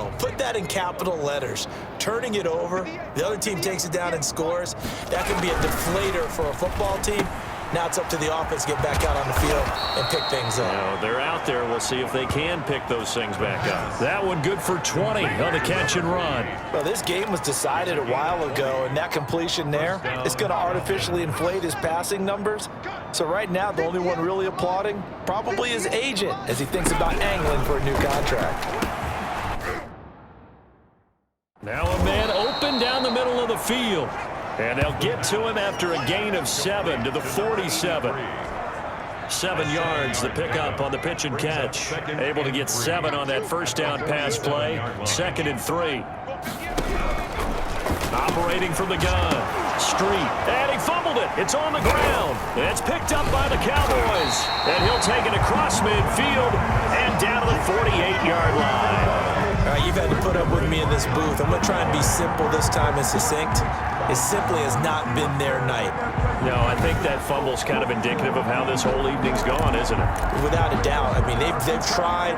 go. Put that in capital letters. Turning it over, the other team takes it down and scores. That can be a deflator for a football team. Now it's up to the offense to get back out on the field and pick things up. Now they're out there. We'll see if they can pick those things back up. That one good for 20 on the catch and run. Well, this game was decided a while ago, and that completion there is going to artificially inflate his passing numbers. So right now, the only one really applauding probably his agent as he thinks about angling for a new contract. Now a man open down the middle of the field. And they'll get to him after a gain of 7 to the 47. 7 yards, the pickup on the pitch and catch. Able to get 7 on that first down pass play. 2nd and 3. Operating from the gun. Street. And he fumbled it. It's on the ground. It's picked up by the Cowboys. And he'll take it across midfield and down to the 48-yard line. All right, you've had to put up with me in this booth. I'm going to try and be simple this time and succinct. It simply has not been their night. No, I think that fumble's kind of indicative of how this whole evening's gone, isn't it? Without a doubt. I mean, they've tried,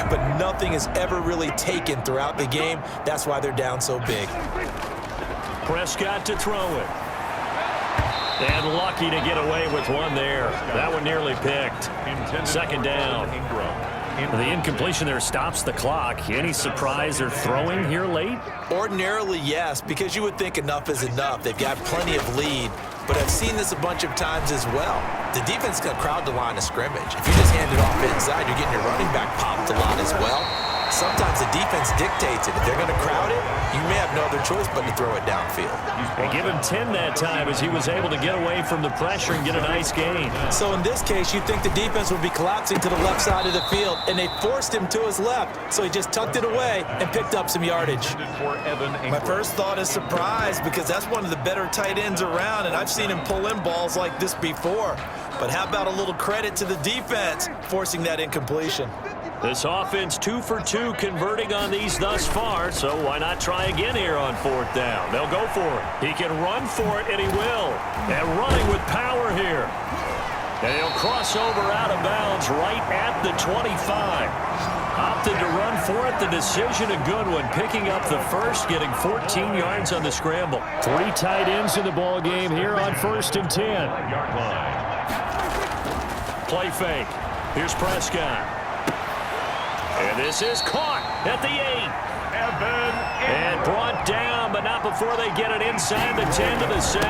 but nothing has ever really taken throughout the game. That's why they're down so big. Prescott to throw it. And lucky to get away with one there. That one nearly picked. 2nd down. The incompletion there stops the clock. Any surprise they're throwing here late? Ordinarily, yes, because you would think enough is enough. They've got plenty of lead, but I've seen this a bunch of times as well. The defense is going to crowd the line of scrimmage. If you just hand it off inside, you're getting your running back popped a lot as well. Sometimes the defense dictates it. If they're going to crowd it, you may have no other choice but to throw it downfield. And give him 10 that time as he was able to get away from the pressure and get a nice gain. So in this case, you'd think the defense would be collapsing to the left side of the field, and they forced him to his left. So he just tucked it away and picked up some yardage. My first thought is surprise, because that's one of the better tight ends around, and I've seen him pull in balls like this before. But how about a little credit to the defense forcing that incompletion? This offense 2 for 2 converting on these thus far, so why not try again here on 4th down? They'll go for it. He can run for it, and he will. And running with power here. And he'll cross over out of bounds right at the 25. Opted to run for it. The decision a good one. Picking up the first, getting 14 yards on the scramble. 3 tight ends in the ball game here on 1st and 10. Play fake. Here's Prescott. And this is caught at the 8. And brought down, but not before they get it inside the 10 to the 7.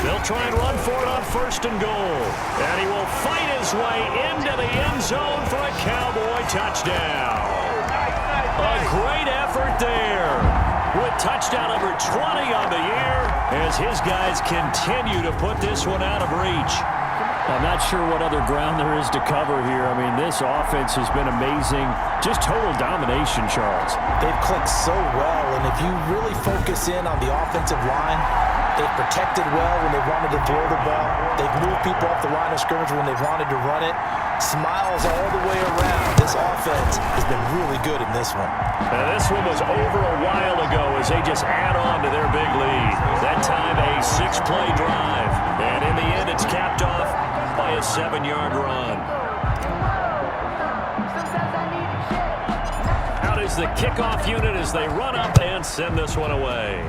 They'll try and run for it on 1st and goal. And he will fight his way into the end zone for a Cowboy touchdown. A great effort there. With touchdown number 20 on the year as his guys continue to put this one out of reach. I'm not sure what other ground there is to cover here. I mean, this offense has been amazing. Just total domination, Charles. They've clicked so well, and if you really focus in on the offensive line, they've protected well when they wanted to throw the ball. They've moved people off the line of scrimmage when they've wanted to run it. Smiles all the way around. This offense has been really good in this one. Now, this one was over a while ago as they just add on to their big lead. That time a 6-play drive. And in the end, it's capped off by a 7-yard run. Out is the kickoff unit as they run up and send this one away.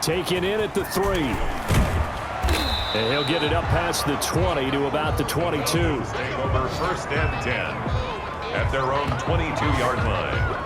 Taken in at the 3. And he'll get it up past the 20 to about the 22. Take over 1st and 10 at their own 22-yard line.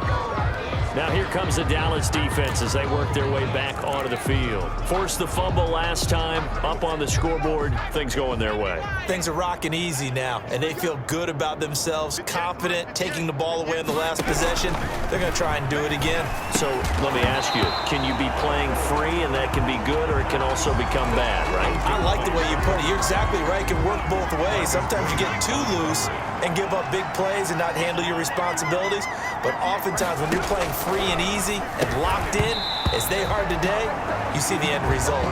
Now here comes the Dallas defense as they work their way back onto the field. Forced the fumble last time, up on the scoreboard, things going their way. Things are rocking easy now, and they feel good about themselves, confident, taking the ball away in the last possession. They're going to try and do it again. So let me ask you, can you be playing free and that can be good, or it can also become bad, right? I like the way you put it. You're exactly right. It can work both ways. Sometimes you get too loose and give up big plays and not handle your responsibilities. But oftentimes when you're playing free and easy and locked in, as they are today, you see the end result.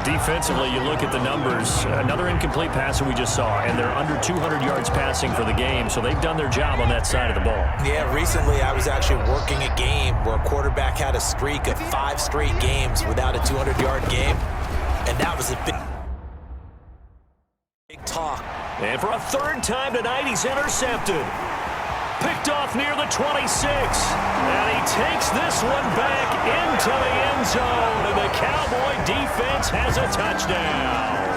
Defensively, you look at the numbers. Another incomplete pass that we just saw, and they're under 200 yards passing for the game, so they've done their job on that side of the ball. Yeah, recently I was actually working a game where a quarterback had a streak of 5 straight games without a 200-yard game, and that was a big talk. And for a 3rd time tonight, he's intercepted. Picked off near the 26. And he takes this one back into the end zone. And the Cowboy defense has a touchdown.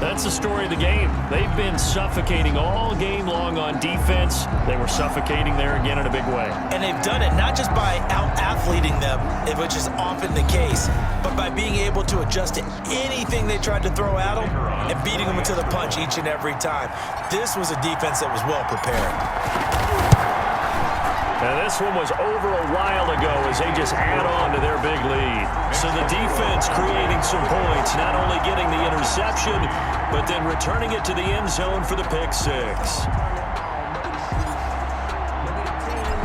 That's the story of the game. They've been suffocating all game long on defense. They were suffocating there again in a big way. And they've done it not just by out-athleting them, which is often the case, but by being able to adjust to anything they tried to throw at them and beating them to the punch each and every time. This was a defense that was well prepared. And this one was over a while ago as they just add on to their big lead. So the defense creating some points, not only getting the interception, but then returning it to the end zone for the pick six.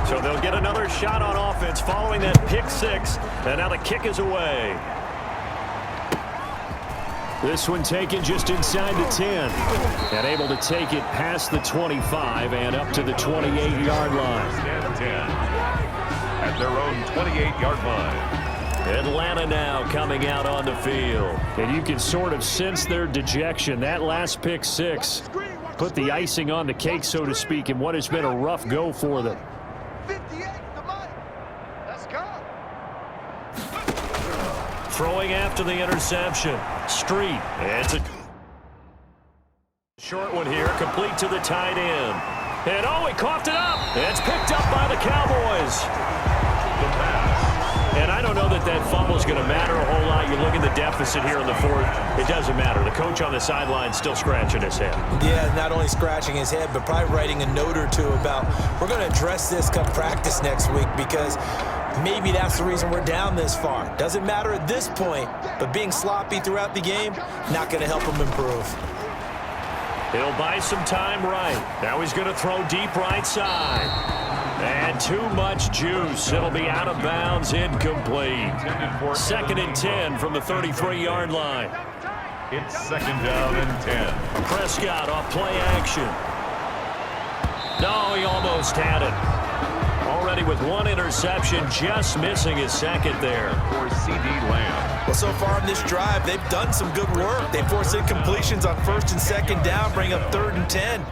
So they'll get another shot on offense following that pick six. And now the kick is away. This one taken just inside the 10. And able to take it past the 25 and up to the 28-yard line. At their own 28-yard line. Atlanta now coming out on the field. And you can sort of sense their dejection. That last pick six put the icing on the cake, so to speak, in what has been a rough go for them. 58 to Mike. Let's go. Throwing after the interception. Street. It's a short one here, complete to the tight end. And oh, he coughed it up. It's picked up by the Cowboys. The pass. And I don't know that that fumble is going to matter a whole lot. You look at the deficit here in the fourth. It doesn't matter. The coach on the sideline still scratching his head. Yeah, not only scratching his head, but probably writing a note or two about, we're going to address this come practice next week, because maybe that's the reason we're down this far. Doesn't matter at this point, but being sloppy throughout the game, not going to help him improve. He'll buy some time right. Now he's going to throw deep right side. And too much juice. It'll be out of bounds, incomplete. 2nd and 10 from the 33-yard line. It's 2nd down and 10. Prescott off play action. No, he almost had it. Already with one interception, just missing his second there. For C.D. Lamb. Well, so far in this drive, they've done some good work. They force incompletions on 1st and 2nd down, bring up 3rd and 10.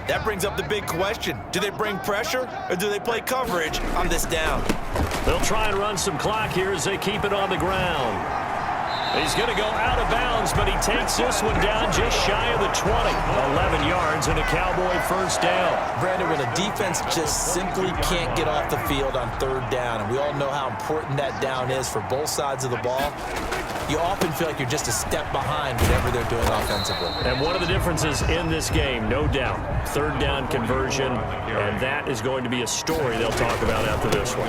That brings up the big question. Do they bring pressure, or do they play coverage on this down? They'll try and run some clock here as they keep it on the ground. He's going to go out of bounds, but he takes this one down just shy of the 20. 11 yards and a Cowboy first down. Brandon, when a defense just simply can't get off the field on 3rd down, and we all know how important that down is for both sides of the ball, you often feel like you're just a step behind whatever they're doing offensively. And one of the differences in this game, no doubt, 3rd down conversion, and that is going to be a story they'll talk about after this one.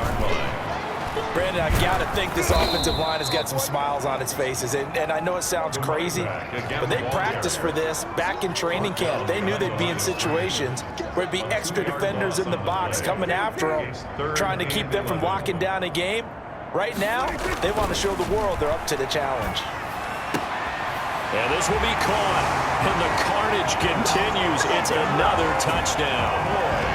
Brandon, I got to think this offensive line has got some smiles on its faces. And I know it sounds crazy, but they practiced for this back in training camp. They knew they'd be in situations where it'd be extra defenders in the box coming after them, trying to keep them from locking down a game. Right now, they want to show the world they're up to the challenge. And this will be caught. And the carnage continues. It's another touchdown.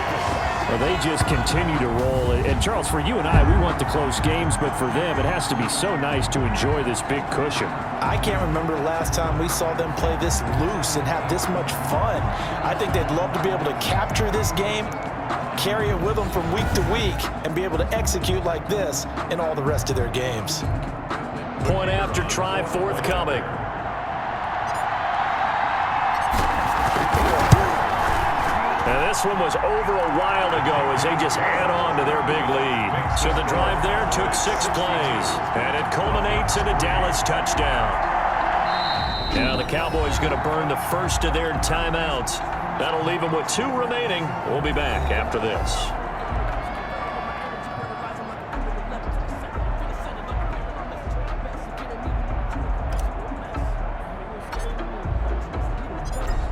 Well, they just continue to roll. And, Charles, for you and I, we want the close games, but for them, it has to be so nice to enjoy this big cushion. I can't remember the last time we saw them play this loose and have this much fun. I think they'd love to be able to capture this game, carry it with them from week to week, and be able to execute like this in all the rest of their games. Point after try forthcoming. And this one was over a while ago as they just add on to their big lead. So the drive there took 6 plays, and it culminates in a Dallas touchdown. Now the Cowboys going to burn the first of their timeouts. That'll leave them with 2 remaining. We'll be back after this.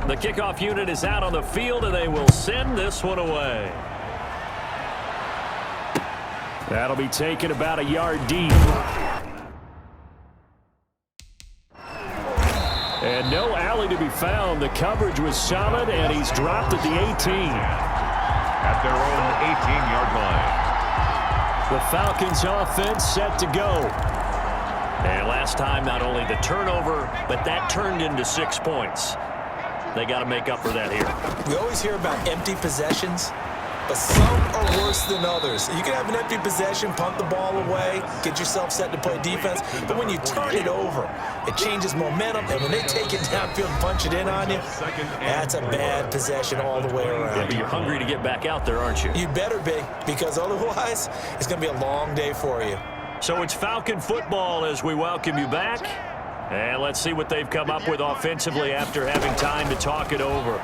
The kickoff unit is out on the field, and they will send this one away. That'll be taken about a yard deep. And no alley to be found. The coverage was solid, and he's dropped at the 18. At their own 18-yard line. The Falcons offense set to go. And last time, not only the turnover, but that turned into 6 points. They got to make up for that here. We always hear about empty possessions, but some are worse than others. You can have an empty possession, punt the ball away, get yourself set to play defense, but when you turn it over, it changes momentum, and when they take it downfield and punch it in on you, that's a bad possession all the way around. Yeah, but you're hungry to get back out there, aren't you? You better be, because otherwise, it's going to be a long day for you. So it's Falcon football as we welcome you back. And let's see what they've come up with offensively after having time to talk it over.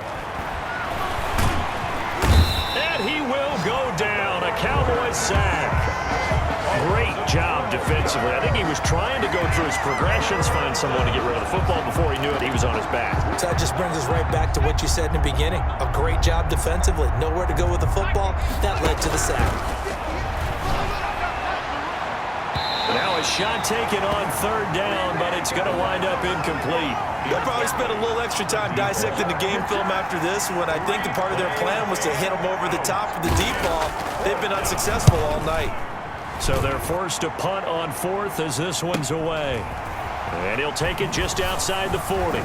And he will go down. A Cowboys sack. Great job defensively. I think he was trying to go through his progressions, find someone to get rid of the football. Before he knew it, he was on his back. So that just brings us right back to what you said in the beginning. A great job defensively. Nowhere to go with the football. That led to the sack. Now a shot taken on third down, but it's going to wind up incomplete. They'll probably spend a little extra time dissecting the game film after this when I think the part of their plan was to hit them over the top of the deep ball. They've been unsuccessful all night. So they're forced to punt on fourth as this one's away. And he'll take it just outside the 40.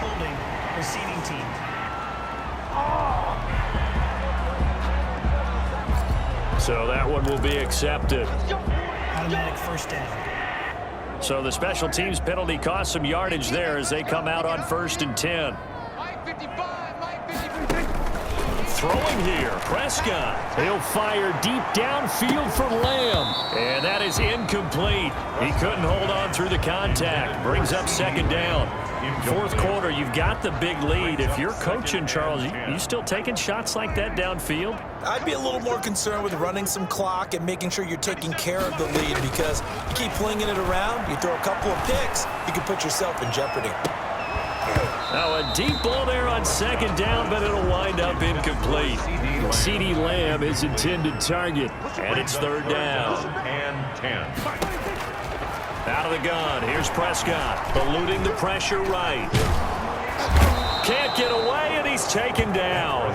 Holding, receiving team. So that one will be accepted. Automatic first down. So the special teams penalty cost some yardage there as they come out on 1st and 10. Throwing here, Prescott. He'll fire deep downfield for Lamb. And that is incomplete. He couldn't hold on through the contact. Brings up 2nd down. 4th quarter, you've got the big lead. If you're coaching, Charles, you still taking shots like that downfield? I'd be a little more concerned with running some clock and making sure you're taking care of the lead, because you keep flinging it around, you throw a couple of picks, you can put yourself in jeopardy. Now a deep ball there on 2nd down, but it'll wind up incomplete. CeeDee Lamb is intended target, and it's 3rd down. And 10. Out of the gun, here's Prescott, eluding the pressure right. Can't get away, and he's taken down.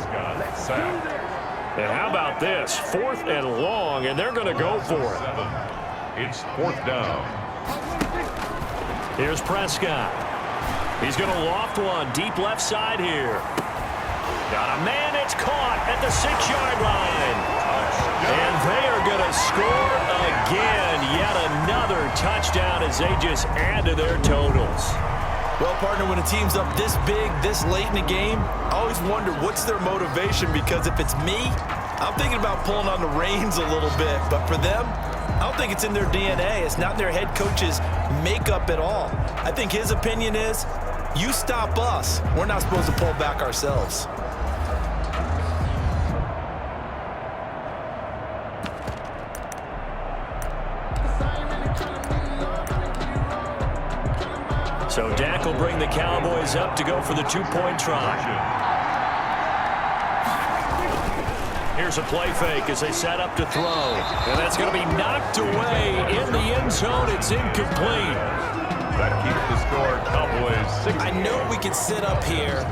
And how about this? 4th and long, and they're going to go for it. It's 4th down. Here's Prescott. He's going to loft one deep left side here. Got a man, it's caught at the 6-yard line. And they are going to score again. Yet another touchdown as they just add to their totals. Well, partner, when a team's up this big, this late in the game, I always wonder what's their motivation, because if it's me, I'm thinking about pulling on the reins a little bit. But for them, I don't think it's in their DNA. It's not in their head coach's makeup at all. I think his opinion is, you stop us, we're not supposed to pull back ourselves. So Dak will bring the Cowboys up to go for the 2-point try. Here's a play fake as they set up to throw. And that's going to be knocked away in the end zone. It's incomplete. That keeps the score Cowboys 6. I know we can sit up here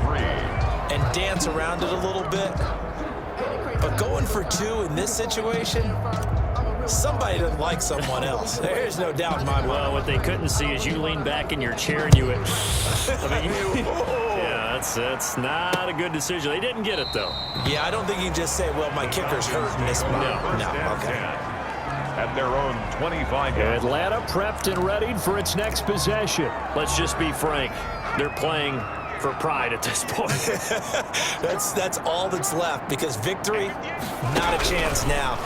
and dance around it a little bit, but going for 2 in this situation, somebody doesn't like someone else. There's no doubt in my mind. Well, what they couldn't see is you lean back in your chair and you went, yeah, that's not a good decision. They didn't get it, though. Yeah, I don't think you can just say, well, my kicker's hurt in this moment. No, okay. At their own 25-yard. Atlanta prepped and readied for its next possession. Let's just be frank. They're playing for pride at this point. That's all that's left, because victory, not a chance now.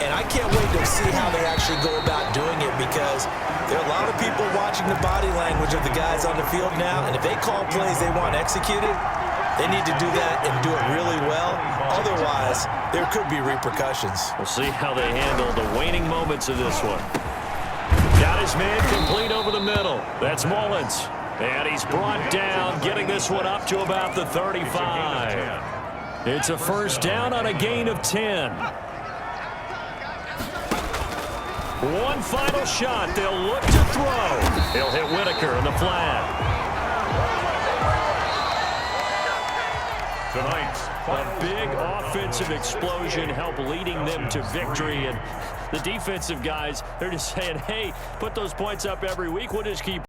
And I can't wait to see how they actually go about doing it, because there are a lot of people watching the body language of the guys on the field now, and if they call plays they want executed, they need to do that and do it really well. Otherwise, there could be repercussions. We'll see how they handle the waning moments of this one. Got his man complete over the middle. That's Mullins. And he's brought down, getting this one up to about the 35. It's a 1st down on a gain of 10. One final shot. They'll look to throw. He'll hit Whitaker in the flat. Tonight's A big offensive explosion helped leading them to victory. And the defensive guys, they're just saying, hey, put those points up every week. We'll just keep